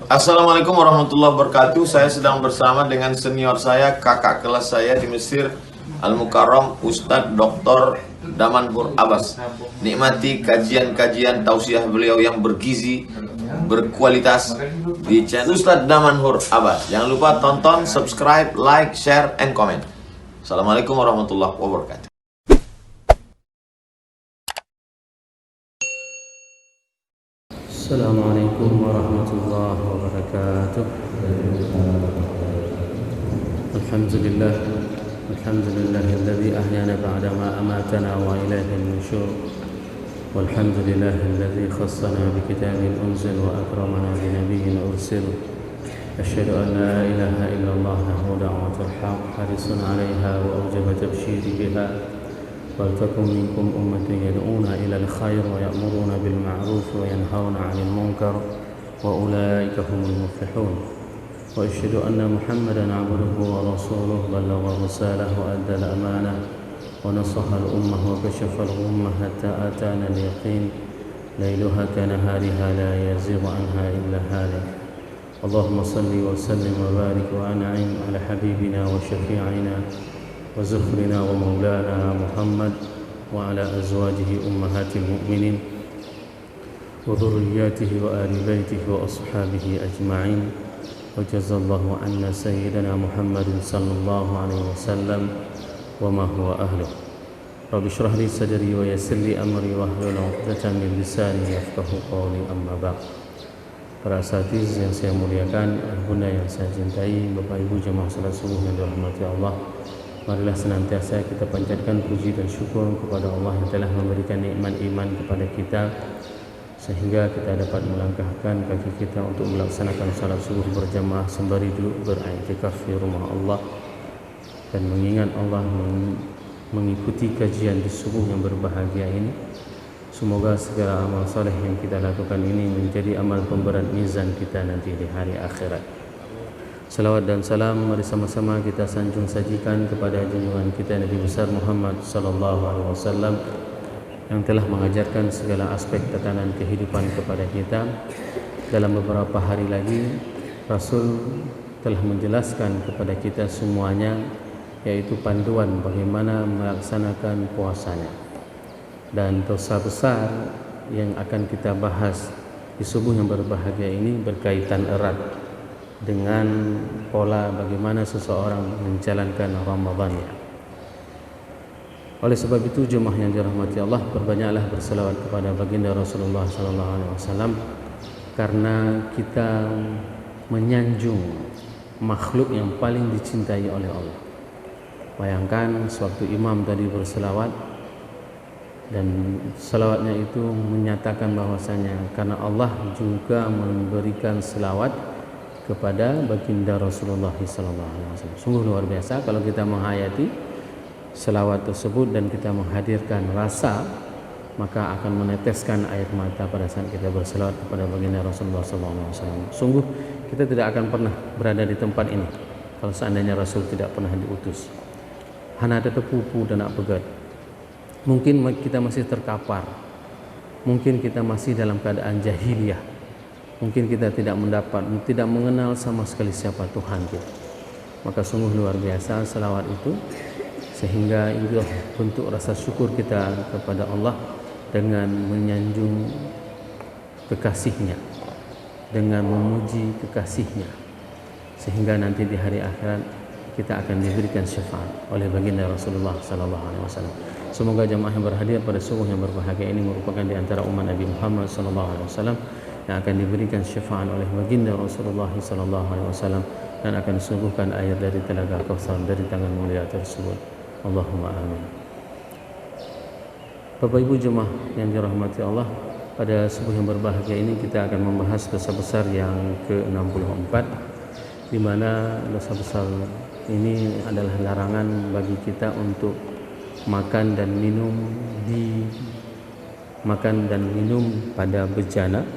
Assalamualaikum warahmatullahi wabarakatuh. Saya sedang bersama dengan senior saya, kakak kelas saya di Mesir, Al-Mukarram, Ustadz Dr. Damanhur Abbas. Nikmati kajian-kajian tausiah beliau yang bergizi, berkualitas di channel Ustadz Damanhur Abbas. Jangan lupa tonton, subscribe, like, share, and comment. Assalamualaikum warahmatullahi wabarakatuh. Assalamualaikum warahmatullahi wabarakatuh. Alhamdulillah, alhamdulillahilladzi ahyana ba'da ma amatana wa ilaihin nusyur. Walhamdulillahilladzi khassana bi kitabin unzil wa akramana bi nabiyyin ursil. Asyhadu an la ilaha illallah wa da'watul haqq harisun 'alaiha wa awjaba tabsyiri biha. ولتكن منكم أمة يدعون إلى الخير ويأمرون بالمعروف وينهون عن المنكر وأولئك هم المفلحون وأشهد أن محمدا عبده ورسوله بلغ الرسالة وأدى الأمانة ونصح الأمة وكشف الغمة حتى أتانا اليقين ليلها كنهارها لا يزيغ عنها إلا هالك اللهم صل وسلم وبارك وأنعم على حبيبنا وشفيعنا وزخرنا ومولانا محمد وعلى أزواجه أمهات المؤمنين وذرياته وآل بيته وأصحابه أجمعين وجزى الله عنا سيدنا محمد صلى الله عليه وسلم وما هو أهله رب اشرح لي صدري ويسر لي أمري واحلل عقدة من لساني يفقهوا قولي أما بعد. Para asatiz yang saya muliakan, bunda yang saya cintai, Bapak Ibu jemaah salat subuh yang dirahmati Allah, marilah senantiasa kita panjatkan puji dan syukur kepada Allah yang telah memberikan nikmat iman kepada kita sehingga kita dapat melangkahkan kaki kita untuk melaksanakan salat subuh berjamaah sembari duduk beriktikaf di rumah Allah dan mengingat Allah, mengikuti kajian di subuh yang berbahagia ini. Semoga segala amal saleh yang kita lakukan ini menjadi amal pemberat mizan kita nanti di hari akhirat. Salawat dan salam mari sama-sama kita sanjung sajikan kepada junjungan kita Nabi besar Muhammad sallallahu alaihi wasallam yang telah mengajarkan segala aspek tatanan kehidupan kepada kita. Dalam beberapa hari lagi Rasul telah menjelaskan kepada kita semuanya, yaitu panduan bagaimana melaksanakan puasanya. Dan dosa besar yang akan kita bahas di subuh yang berbahagia ini berkaitan erat dengan pola bagaimana seseorang menjalankan Ramadannya. Oleh sebab itu jemaah yang dirahmati Allah, perbanyaklah berselawat kepada baginda Rasulullah sallallahu alaihi wasallam karena kita menyanjung makhluk yang paling dicintai oleh Allah. Bayangkan sewaktu imam tadi berselawat dan selawatnya itu menyatakan bahwasanya karena Allah juga memberikan selawat kepada baginda Rasulullah SAW. Sungguh luar biasa kalau kita menghayati selawat tersebut dan kita menghadirkan rasa, maka akan meneteskan air mata pada saat kita berselawat kepada baginda Rasulullah SAW. Sungguh kita tidak akan pernah berada di tempat ini kalau seandainya Rasul tidak pernah diutus. Hana ada tepupu dan nak pegat. Mungkin kita masih terkapar, mungkin kita masih dalam keadaan jahiliyah, mungkin kita tidak mengenal sama sekali siapa Tuhan kita. Maka sungguh luar biasa selawat itu, sehingga itu bentuk rasa syukur kita kepada Allah dengan menyanjung kekasihnya, dengan memuji kekasihnya, sehingga nanti di hari akhirat kita akan diberikan syafaat oleh baginda Rasulullah sallallahu alaihi wasallam. Semoga jemaah yang berhadir pada subuh yang berbahagia ini merupakan di antara umat Nabi Muhammad sallallahu alaihi wasallam yang akan diberikan syafaat oleh baginda Rasulullah sallallahu alaihi wasallam dan akan disuguhkan air dari telaga Kautsar dari tangan mulia tersebut. Allahumma amin. Bapak Ibu jemaah yang dirahmati Allah, pada subuh yang berbahagia ini kita akan membahas dosa besar yang ke-64, di mana dosa besar ini adalah larangan bagi kita untuk makan dan minum pada bejana,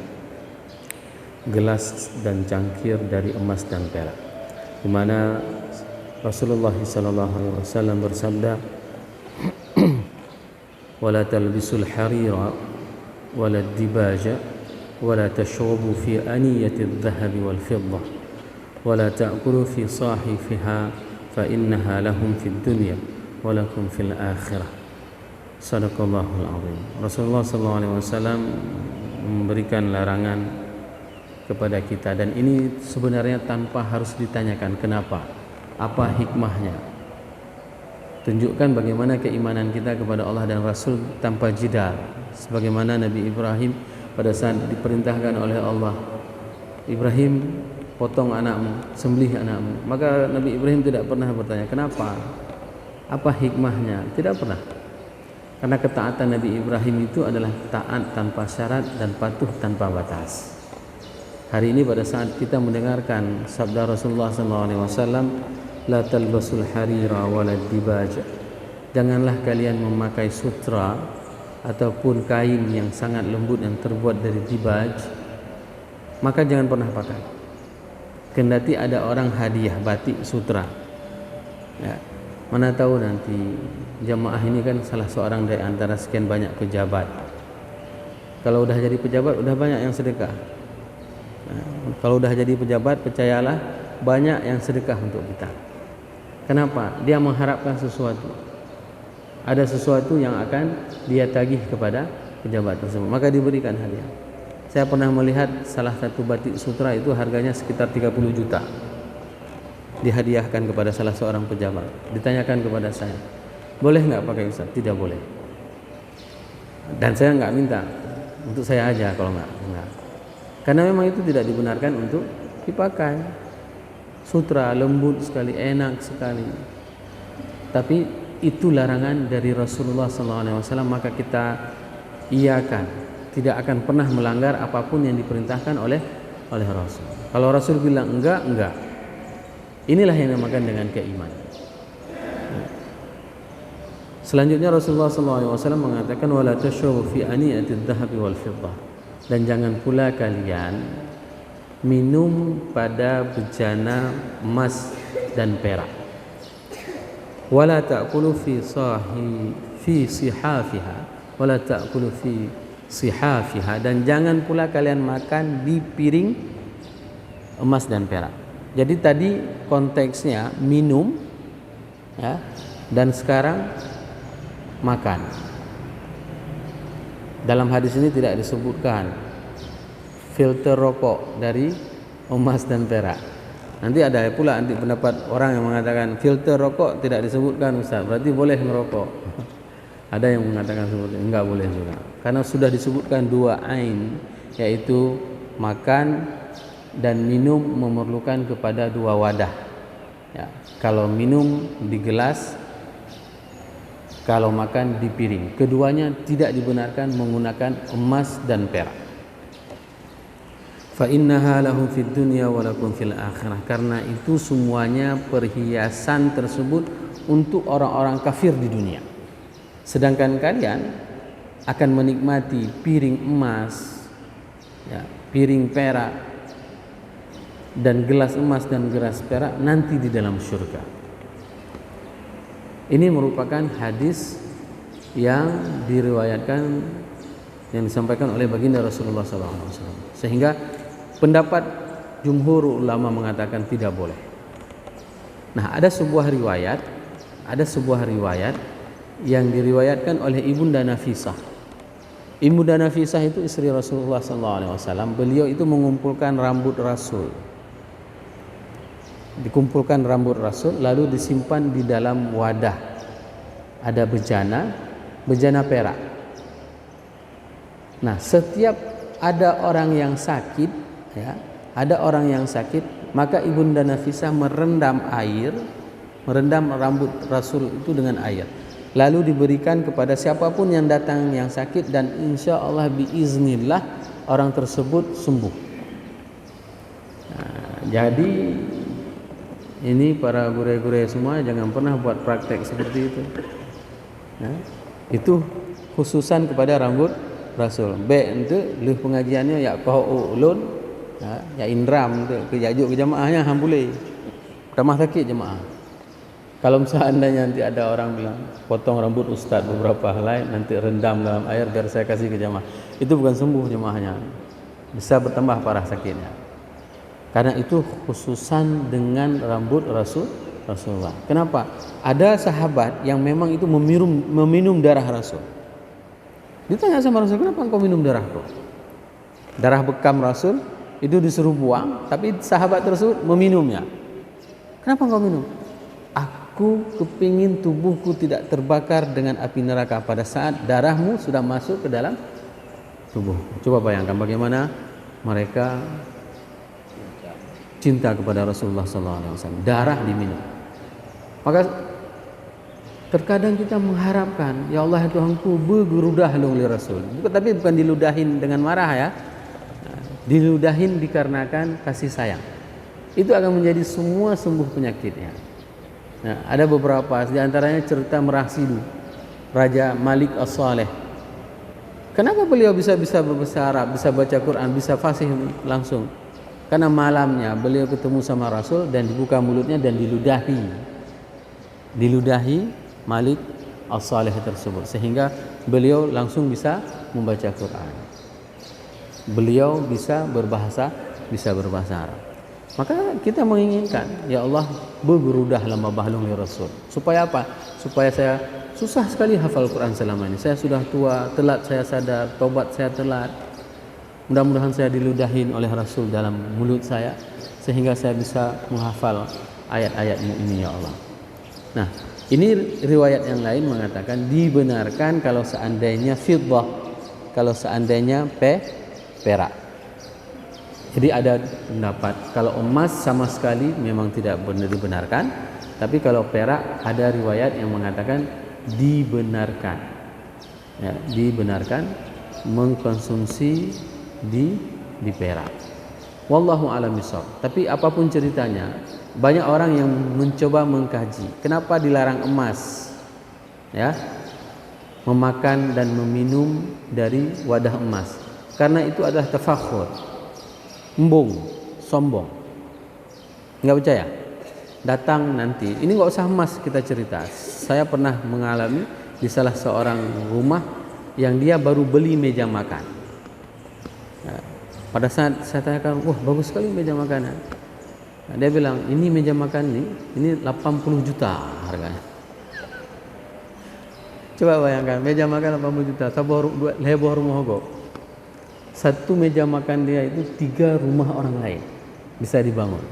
gelas dan cangkir dari emas dan perak, di mana Rasulullah SAW bersabda, "Wala talbisul harira wala dibaja ولا تشربوا في أنية الذهب والفضة ولا تأكلوا في صاحفها فإنها لهم في الدنيا ولكم في الآخرة. Sadaqallahul azim. Rasulullah SAW memberikan larangan kepada kita, dan ini sebenarnya tanpa harus ditanyakan kenapa, apa hikmahnya. Tunjukkan bagaimana keimanan kita kepada Allah dan Rasul tanpa jidal. Sebagaimana Nabi Ibrahim pada saat diperintahkan oleh Allah, Ibrahim, potong anakmu, sembelih anakmu. Maka Nabi Ibrahim tidak pernah bertanya kenapa, apa hikmahnya, tidak pernah. Karena ketaatan Nabi Ibrahim itu adalah taat tanpa syarat dan patuh tanpa batas. Hari ini pada saat kita mendengarkan sabda Rasulullah SAW, la talbasul harira walad dibaj, janganlah kalian memakai sutra ataupun kain yang sangat lembut yang terbuat dari dibaj, maka jangan pernah pakai. Kendati ada orang hadiah batik sutra, ya, mana tahu nanti jamaah ini kan salah seorang dari antara sekian banyak pejabat. Kalau udah jadi pejabat, udah banyak yang sedekah. Kalau udah jadi pejabat, percayalah banyak yang sedekah untuk kita. Kenapa? Dia mengharapkan sesuatu. Ada sesuatu yang akan dia tagih kepada pejabat tersebut, maka diberikan hadiah. Saya pernah melihat salah satu batik sutra itu harganya sekitar 30 juta. Dihadiahkan kepada salah seorang pejabat. Ditanyakan kepada saya, boleh nggak pakai Ustaz? Tidak boleh. Dan saya nggak minta, untuk saya aja kalau nggak. Karena memang itu tidak dibenarkan untuk dipakai. Sutra lembut sekali, enak sekali. Tapi itu larangan dari Rasulullah SAW, maka kita iakan, tidak akan pernah melanggar apapun yang diperintahkan oleh Rasul. Kalau Rasul bilang enggak. Inilah yang dinamakan dengan keimanan. Selanjutnya Rasulullah SAW mengatakan wala tashrabu fi aniyatid dhahabi wal fiddah, dan jangan pula kalian minum pada bejana emas dan perak. Wala ta'kulu fi sihafiha wala ta'kulu fi sihafiha, dan jangan pula kalian makan di piring emas dan perak. Jadi tadi konteksnya minum, ya, dan sekarang makan. Dalam hadis ini tidak disebutkan filter rokok dari emas dan perak. Nanti ada pula pendapat orang yang mengatakan filter rokok tidak disebutkan Ustaz, berarti boleh merokok. Ada yang mengatakan seperti enggak boleh juga. Karena sudah disebutkan dua ain, yaitu makan dan minum memerlukan kepada dua wadah. Ya, kalau minum di gelas, kalau makan di piring. Keduanya tidak dibenarkan menggunakan emas dan perak. Fa innaha lahum fid dunya wa lakum fil akhirah. Karena itu semuanya perhiasan tersebut untuk orang-orang kafir di dunia. Sedangkan kalian akan menikmati piring emas, ya, piring perak, dan gelas emas dan gelas perak nanti di dalam surga. Ini merupakan hadis yang diriwayatkan, yang disampaikan oleh baginda Rasulullah SAW. Sehingga pendapat jumhur ulama mengatakan tidak boleh. Nah, ada sebuah riwayat yang diriwayatkan oleh Ibunda Nafisah. Ibunda Nafisah itu istri Rasulullah SAW. Beliau itu mengumpulkan rambut Rasul. Dikumpulkan rambut Rasul lalu disimpan di dalam wadah. Ada bejana perak. Nah, setiap ada orang yang sakit, ya, maka Ibunda Nafisah merendam rambut Rasul itu dengan air. Lalu diberikan kepada siapapun yang datang yang sakit, dan insya Allah biiznillah orang tersebut sembuh. Nah, jadi ini para gure-gure semua jangan pernah buat praktek seperti itu. Nah, itu khususan kepada rambut Rasul. Untuk leh pengajiannya ya kau ulun, ya indram ke jajuk ke jemaahnya hang boleh. Ramah sakit jemaah. Kalau seandainya nanti ada orang bilang potong rambut ustaz beberapa helai nanti rendam dalam air biar saya kasih ke jemaah, itu bukan sembuh jemaahnya. bisa bertambah parah sakitnya. Karena itu khususan dengan rambut Rasulullah. Kenapa? Ada sahabat yang memang itu meminum darah Rasul. Ditanya sama Rasul, kenapa engkau minum darahku? Darah bekam Rasul itu disuruh buang, tapi sahabat tersebut meminumnya. Kenapa engkau minum? Aku kepingin tubuhku tidak terbakar dengan api neraka pada saat darahmu sudah masuk ke dalam tubuh. Coba bayangkan bagaimana mereka cinta kepada Rasulullah SAW. Darah diminum. Maka terkadang kita mengharapkan, ya Allah Tuhanku, bergerudah li Rasul. Tapi bukan diludahin dengan marah ya. Diludahin dikarenakan kasih sayang. Itu akan menjadi semua sembuh penyakitnya. Nah, ada beberapa, di antaranya cerita Merahsidu, Raja Malik As-Saleh. Kenapa beliau bisa berbahasa Arab, bisa baca Quran, bisa fasih langsung? Karena malamnya beliau ketemu sama Rasul dan dibuka mulutnya dan diludahi Malik As-Saleh tersebut, sehingga beliau langsung bisa membaca Quran. Beliau bisa berbahasa Arab. Maka kita menginginkan, ya Allah, bergerudah lama bahlung li Rasul. Supaya apa? Supaya saya susah sekali hafal Quran selama ini. Saya sudah tua, telat saya sadar, tobat saya telat. Mudah-mudahan saya diludahin oleh Rasul dalam mulut saya, sehingga saya bisa menghafal ayat-ayat ini, ya Allah. Nah, ini riwayat yang lain mengatakan dibenarkan kalau seandainya fiddah, kalau seandainya perak. Jadi ada pendapat kalau emas sama sekali memang tidak benar dibenarkan, tapi kalau perak ada riwayat yang mengatakan dibenarkan. Ya, dibenarkan mengkonsumsi di perak. Wallahu a'lam bishawab. Tapi apapun ceritanya, banyak orang yang mencoba mengkaji kenapa dilarang emas, ya, memakan dan meminum dari wadah emas. Karena itu adalah tafakhur, sombong. Nggak percaya? Datang nanti. Ini nggak usah emas kita cerita. Saya pernah mengalami di salah seorang rumah yang dia baru beli meja makan. Nah, pada saat saya tanyakan, wah bagus sekali meja makannya. Nah, dia bilang, ini meja makan ini 80 juta harganya. Coba bayangkan, meja makan 80 juta. Heboh rumah hogo. Satu meja makan dia itu 3 rumah orang lain bisa dibangun.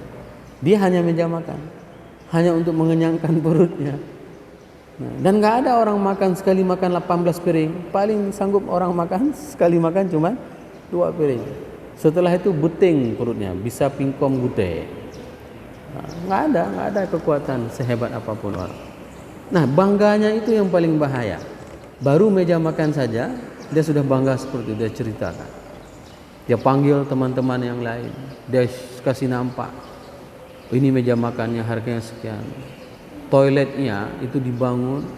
Dia hanya meja makan, hanya untuk mengenyangkan perutnya. Nah, dan nggak ada orang makan sekali makan 18 piring. Paling sanggup orang makan sekali makan cuma 2 piring. Setelah itu beting perutnya, bisa pingkom gede. Nah, nggak ada kekuatan sehebat apapun orang. Nah, bangganya itu yang paling bahaya. Baru meja makan saja dia sudah bangga seperti itu, dia ceritakan. Dia panggil teman-teman yang lain, dia kasih nampak, ini meja makannya harganya sekian, toiletnya itu dibangun,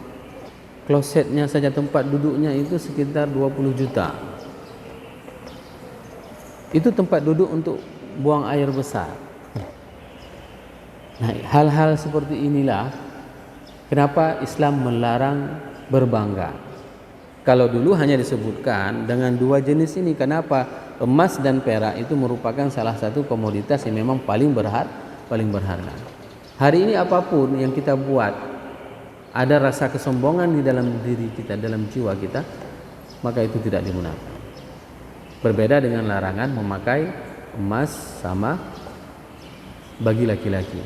klosetnya saja tempat duduknya itu sekitar 20 juta. Itu tempat duduk untuk buang air besar. Nah, hal-hal seperti inilah kenapa Islam melarang berbangga. Kalau dulu hanya disebutkan dengan 2 jenis ini, kenapa? Emas dan perak itu merupakan salah satu komoditas yang memang paling berharga. Hari ini apapun yang kita buat, ada rasa kesombongan di dalam diri kita, dalam jiwa kita, maka itu tidak dibenarkan. Berbeda dengan larangan memakai emas sama bagi laki-laki.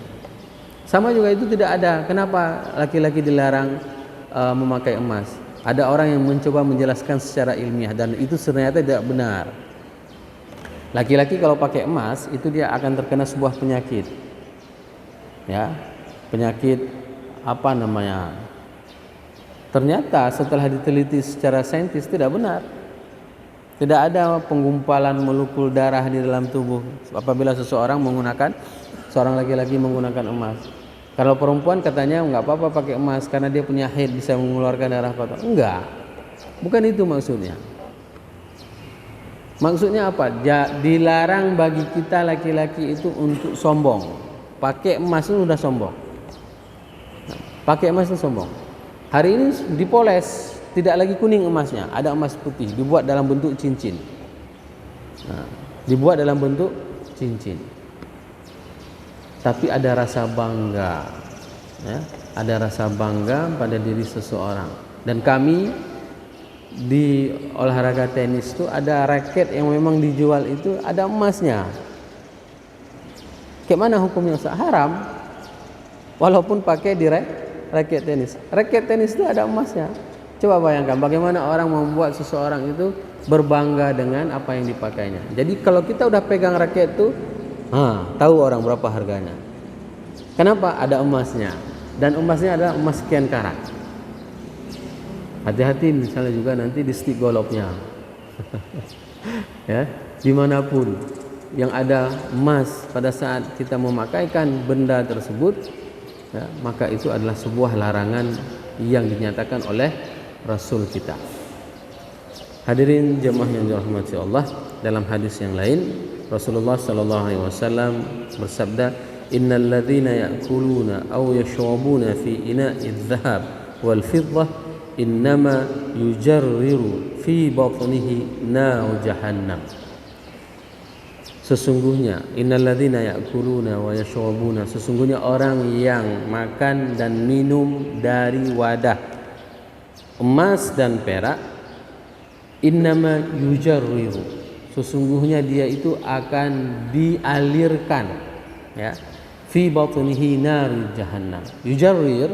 Sama juga itu tidak ada. Kenapa laki-laki dilarang memakai emas? Ada orang yang mencoba menjelaskan secara ilmiah dan itu ternyata tidak benar. Laki-laki kalau pakai emas itu dia akan terkena sebuah penyakit. Ya, penyakit apa namanya? Ternyata setelah diteliti secara saintis tidak benar. Tidak ada penggumpalan molekul darah di dalam tubuh apabila seorang laki-laki menggunakan emas. Kalau perempuan katanya enggak apa-apa pakai emas karena dia punya haid, bisa mengeluarkan darah kotor. Enggak. Bukan itu maksudnya. Maksudnya apa? Dilarang bagi kita laki-laki itu untuk sombong. Pakai emas itu sudah sombong. Pakai emas itu sombong. Hari ini dipoles, tidak lagi kuning emasnya, ada emas putih, dibuat dalam bentuk cincin. Nah, dibuat dalam bentuk cincin. Tapi ada rasa bangga, ya, ada rasa bangga pada diri seseorang. Dan kami di olahraga tenis itu ada raket yang memang dijual itu ada emasnya. Gimana hukumnya Ustaz? Haram. Walaupun pakai di raket tenis. Raket tenis itu ada emasnya. Coba bayangkan bagaimana orang membuat seseorang itu berbangga dengan apa yang dipakainya. Jadi kalau kita udah pegang raket itu, tahu orang berapa harganya. Kenapa? Ada emasnya. Dan emasnya adalah emas sekian karat. Hati-hati misalnya juga nanti di stick golopnya. Ya, dimanapun yang ada emas pada saat kita memakaikan benda tersebut, ya, maka itu adalah sebuah larangan yang dinyatakan oleh Rasul kita. Hadirin jemaah yang dirahmati Allah, dalam hadis yang lain Rasulullah sallallahu alaihi wasallam bersabda, "Innal ladzina ya'kuluna aw yashrabuna fi ina'idz dhahab wal fiddah innama yujarriru fi batnihi nar jahannam." Sesungguhnya innalladzina ya'kuluna wa yashrabuna, sesungguhnya orang yang makan dan minum dari wadah emas dan perak, innama yujarriru, sesungguhnya dia itu akan dialirkan, ya, fi batnihi nar jahannam. Yujarrir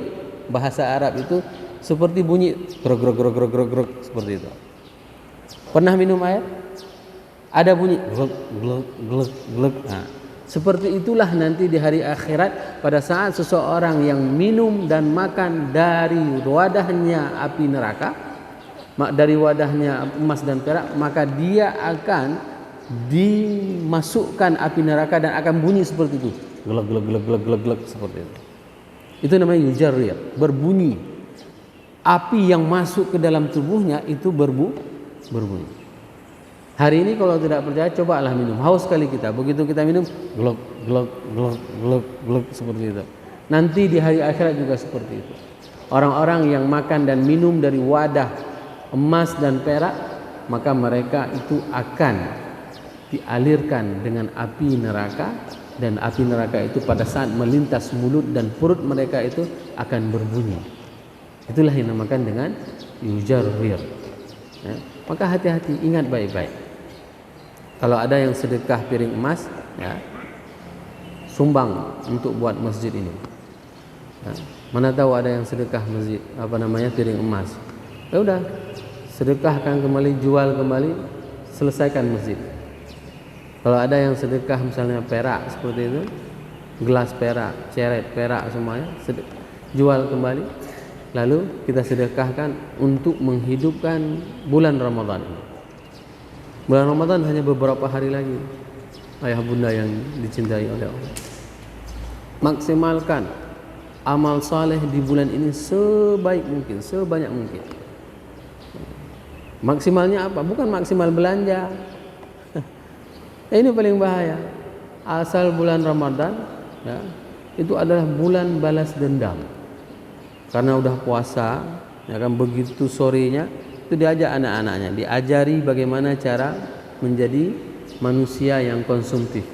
bahasa Arab itu seperti bunyi grog grog grog grog grog grog, seperti itu. Pernah minum air? Ada bunyi glug glug glug glug. Seperti itulah nanti di hari akhirat pada saat seseorang yang minum dan makan dari wadahnya api neraka, dari wadahnya emas dan perak, maka dia akan dimasukkan api neraka dan akan bunyi seperti itu, glug glug glug glug glug glug, seperti itu. Itu namanya yujarrir, berbunyi. Api yang masuk ke dalam tubuhnya itu berbunyi. Hari ini kalau tidak percaya, cobalah minum. Haus sekali kita. Begitu kita minum, glug glug glug glug glug, seperti itu. Nanti di hari akhirat juga seperti itu. Orang-orang yang makan dan minum dari wadah emas dan perak, maka mereka itu akan dialirkan dengan api neraka, dan api neraka itu pada saat melintas mulut dan perut mereka itu akan berbunyi. Itulah yang dinamakan dengan yujarrir. Ya. Maka hati-hati, ingat baik-baik. Kalau ada yang sedekah piring emas, ya, sumbang untuk buat masjid ini. Ya. Mana tahu ada yang sedekah masjid, piring emas. Ya udah, sedekahkan kembali, jual kembali, selesaikan masjid. Kalau ada yang sedekah misalnya perak seperti itu, gelas perak, ceret perak semuanya, jual kembali, lalu kita sedekahkan untuk menghidupkan bulan Ramadan ini. Bulan Ramadan hanya beberapa hari lagi. Ayah bunda yang dicintai oleh Allah, maksimalkan amal saleh di bulan ini sebaik mungkin, sebanyak mungkin. Maksimalnya apa? Bukan maksimal belanja. Ini paling bahaya. Asal bulan Ramadan, ya, itu adalah bulan balas dendam. Karena udah puasa, ya kan, begitu sorenya itu diajak anak-anaknya, diajari bagaimana cara menjadi manusia yang konsumtif.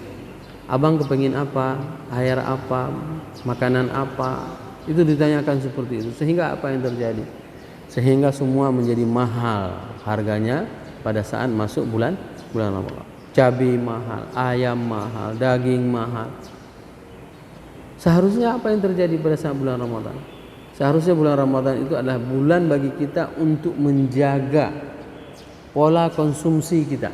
Abang kepengin apa, air apa, makanan apa, itu ditanyakan seperti itu. Sehingga apa yang terjadi? Sehingga semua menjadi mahal harganya pada saat masuk bulan Ramadan. Cabai mahal, ayam mahal, daging mahal. Seharusnya apa yang terjadi pada saat bulan Ramadan? Seharusnya bulan Ramadan itu adalah bulan bagi kita untuk menjaga pola konsumsi kita.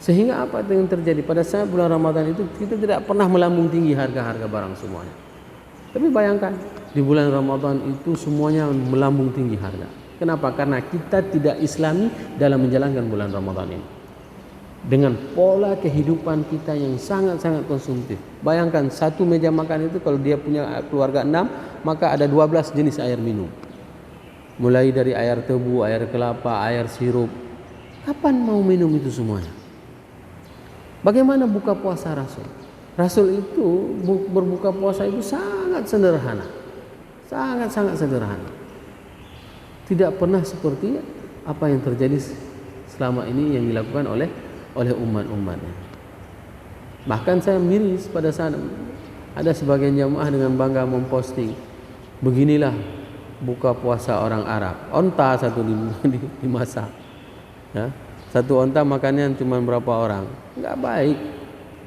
Sehingga apa yang terjadi pada saat bulan Ramadan itu, kita tidak pernah melambung tinggi harga-harga barang semuanya. Tapi bayangkan, di bulan Ramadan itu semuanya melambung tinggi harga. Kenapa? Karena kita tidak Islami dalam menjalankan bulan Ramadan ini. Dengan pola kehidupan kita yang sangat-sangat konsumtif. Bayangkan satu meja makan itu kalau dia punya keluarga 6, maka ada 12 jenis air minum. Mulai dari air tebu, air kelapa, air sirup. Kapan mau minum itu semuanya? Bagaimana buka puasa Rasul? Rasul itu berbuka puasa itu sangat sederhana. Sangat-sangat sederhana. Tidak pernah seperti apa yang terjadi selama ini yang dilakukan oleh umat-umatnya. Bahkan saya miris pada saat ada sebagian jamaah dengan bangga memposting, beginilah buka puasa orang Arab. Onta satu dimasak, ya. Satu onta makannya cuma berapa orang, nggak baik.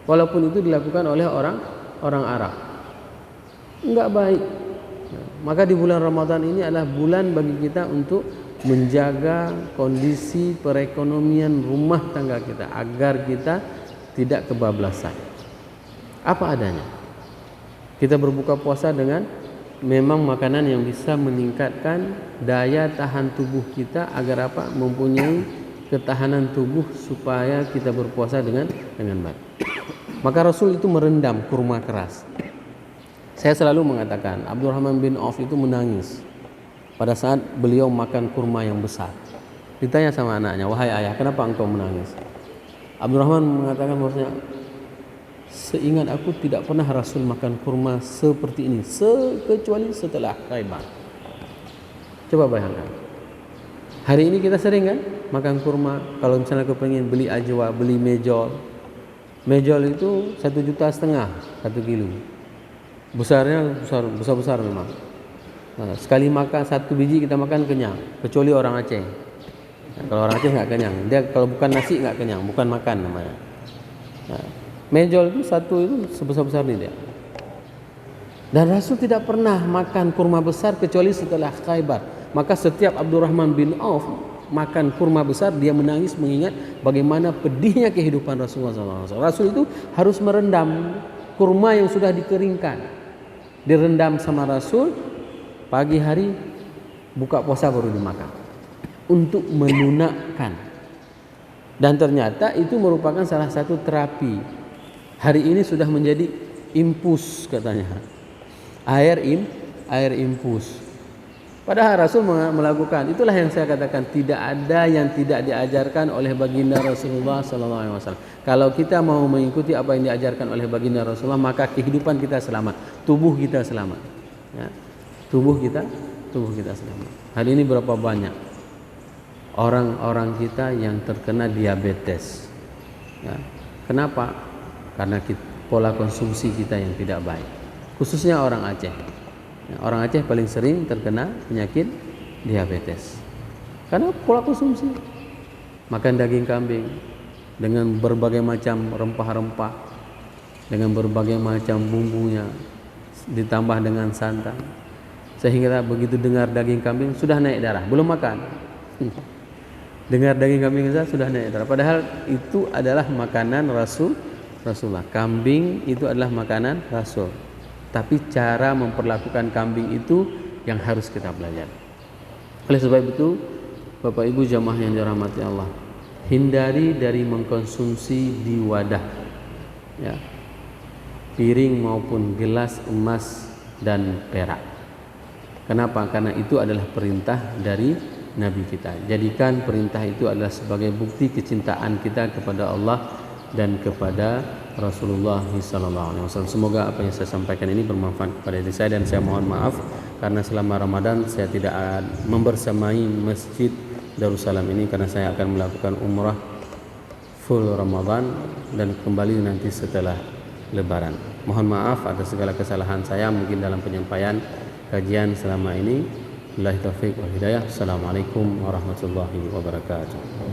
Walaupun itu dilakukan oleh orang Arab, nggak baik. Maka di bulan Ramadan ini adalah bulan bagi kita untuk menjaga kondisi perekonomian rumah tangga kita agar kita tidak kebablasan. Apa adanya. Kita berbuka puasa dengan memang makanan yang bisa meningkatkan daya tahan tubuh kita agar apa? Mempunyai ketahanan tubuh supaya kita berpuasa dengan baik. Maka Rasul itu merendam kurma keras. Saya selalu mengatakan Abdurrahman bin Auf itu menangis pada saat beliau makan kurma yang besar. Ditanya sama anaknya, wahai ayah, kenapa engkau menangis? Abdurrahman mengatakan bahwasanya seingat aku tidak pernah Rasul makan kurma seperti ini kecuali setelah Khaibar. Coba bayangkan. Hari ini kita sering kan makan kurma. Kalau misalnya kepengen beli ajwa, beli mejol. Mejol itu 1,5 juta 1 kilo. Besarnya besar memang. Nah, sekali makan 1 biji kita makan kenyang, kecuali orang Aceh. Nah, kalau orang Aceh nggak kenyang, dia kalau bukan nasi nggak kenyang, bukan makan namanya. Nah, mejol itu satu itu sebesar ini dia. Dan Rasul tidak pernah makan kurma besar kecuali setelah Khaibar. Maka setiap Abdurrahman bin Auf makan kurma besar, dia menangis mengingat bagaimana pedihnya kehidupan Rasulullah SAW. Rasul itu harus merendam kurma yang sudah dikeringkan. Direndam sama Rasul, pagi hari buka puasa baru dimakan untuk melunakkan. Dan ternyata itu merupakan salah satu terapi. Hari ini sudah menjadi infus katanya. Air infus. Padahal Rasul melakukan, itulah yang saya katakan tidak ada yang tidak diajarkan oleh baginda Rasulullah SAW. Kalau kita mau mengikuti apa yang diajarkan oleh baginda Rasulullah, maka kehidupan kita selamat, tubuh kita selamat. Ya. Tubuh kita selamat. Hari ini berapa banyak orang-orang kita yang terkena diabetes? Ya. Kenapa? Karena pola konsumsi kita yang tidak baik. Khususnya orang Aceh. Orang Aceh paling sering terkena penyakit diabetes karena pola konsumsi. Makan daging kambing dengan berbagai macam rempah-rempah, dengan berbagai macam bumbunya, ditambah dengan santan, sehingga begitu dengar daging kambing sudah naik darah, belum makan. Dengar daging kambing sudah naik darah, padahal itu adalah makanan Rasulullah. Kambing itu adalah makanan Rasul. Tapi cara memperlakukan kambing itu yang harus kita belajar. Oleh sebab itu, Bapak Ibu jamaah yang dirahmati Allah, hindari dari mengkonsumsi di wadah, ya, piring maupun gelas emas dan perak. Kenapa? Karena itu adalah perintah dari Nabi kita. Jadikan perintah itu adalah sebagai bukti kecintaan kita kepada Allah dan kepada Rasulullah SAW. Semoga apa yang saya sampaikan ini bermanfaat kepada diri saya, dan saya mohon maaf karena selama Ramadan saya tidak membersamai Masjid Darussalam ini karena saya akan melakukan umrah full Ramadan dan kembali nanti setelah Lebaran. Mohon maaf atas segala kesalahan saya mungkin dalam penyampaian kajian selama ini. Billahi taufiq wal hidayah. Assalamualaikum warahmatullahi wabarakatuh.